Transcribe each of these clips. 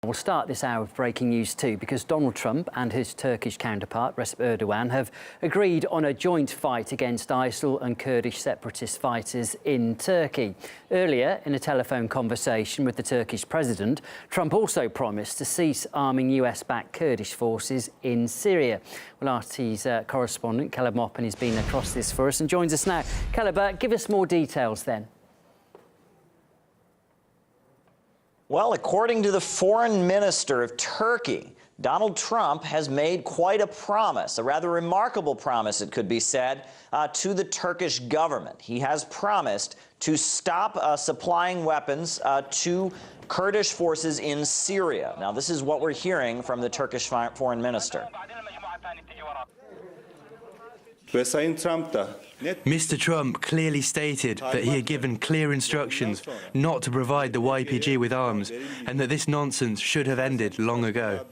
We'll start this hour with breaking news too, because Donald Trump and his Turkish counterpart, Recep Erdogan, have agreed on a joint fight against ISIL and Kurdish separatist fighters in Turkey. Earlier, in a telephone conversation with the Turkish president, Trump also promised to cease arming US-backed Kurdish forces in Syria. Well, RT's correspondent, Caleb Maupin, has been across this for us and joins us now. Caleb, give us more details then. Well, according to the foreign minister of Turkey, Donald Trump has made quite a promise, a rather remarkable promise, it could be said, to the Turkish government. He has promised to stop supplying weapons to Kurdish forces in Syria. Now, this is what we're hearing from the Turkish foreign minister. Mr. Trump clearly stated that he had given clear instructions not to provide the YPG with arms and that this nonsense should have ended long ago.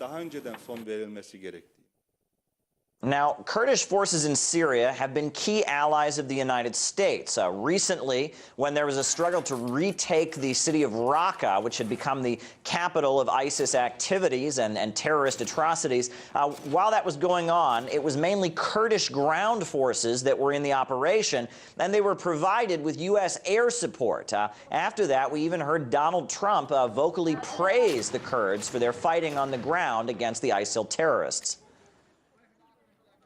Now, Kurdish forces in Syria have been key allies of the United States. Recently, when there was a struggle to retake the city of Raqqa, which had become the capital of ISIS activities and terrorist atrocities, while that was going on, it was mainly Kurdish ground forces that were in the operation, and they were provided with U.S. air support. After that, we even heard Donald Trump vocally praise the Kurds for their fighting on the ground against the ISIL terrorists.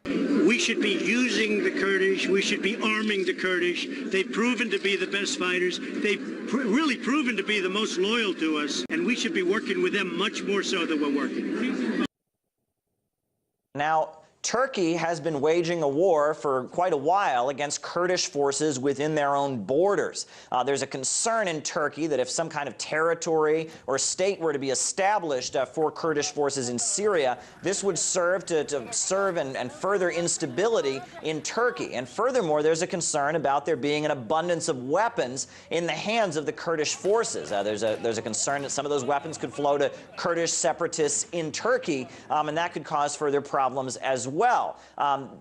We should be using the Kurdish. We should be arming the Kurdish. They've proven to be the best fighters. They've really proven to be the most loyal to us. And we should be working with them much more so than we're working. Now, Turkey has been waging a war for quite a while against Kurdish forces within their own borders. There's a concern in Turkey that if some kind of territory or state were to be established for Kurdish forces in Syria, this would serve to serve and further instability in Turkey. And furthermore, there's a concern about there being an abundance of weapons in the hands of the Kurdish forces. There's a concern that some of those weapons could flow to Kurdish separatists in Turkey, and that could cause further problems as well.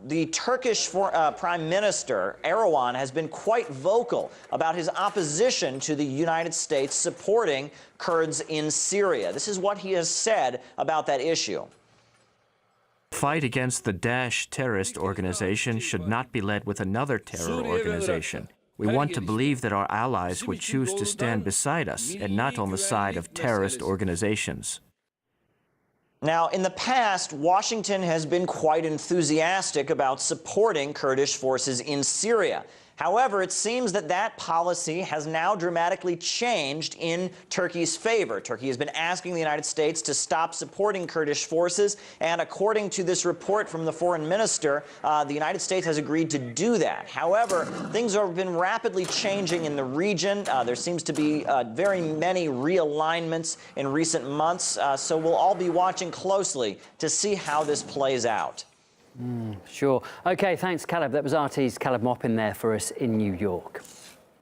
The Turkish Prime Minister, Erdogan, has been quite vocal about his opposition to the United States supporting Kurds in Syria. This is what he has said about that issue. Fight against the Daesh terrorist organization should not be led with another terror organization. We want to believe that our allies would choose to stand beside us and not on the side of terrorist organizations. Now, in the past, Washington has been quite enthusiastic about supporting Kurdish forces in Syria. However, it seems that that policy has now dramatically changed in Turkey's favor. Turkey has been asking the United States to stop supporting Kurdish forces, and according to this report from the foreign minister, the United States has agreed to do that. However, things have been rapidly changing in the region. There seems to be very many realignments in recent months, so we'll all be watching closely to see how this plays out. Sure. OK, thanks, Caleb. That was RT's Caleb Maupin there for us in New York.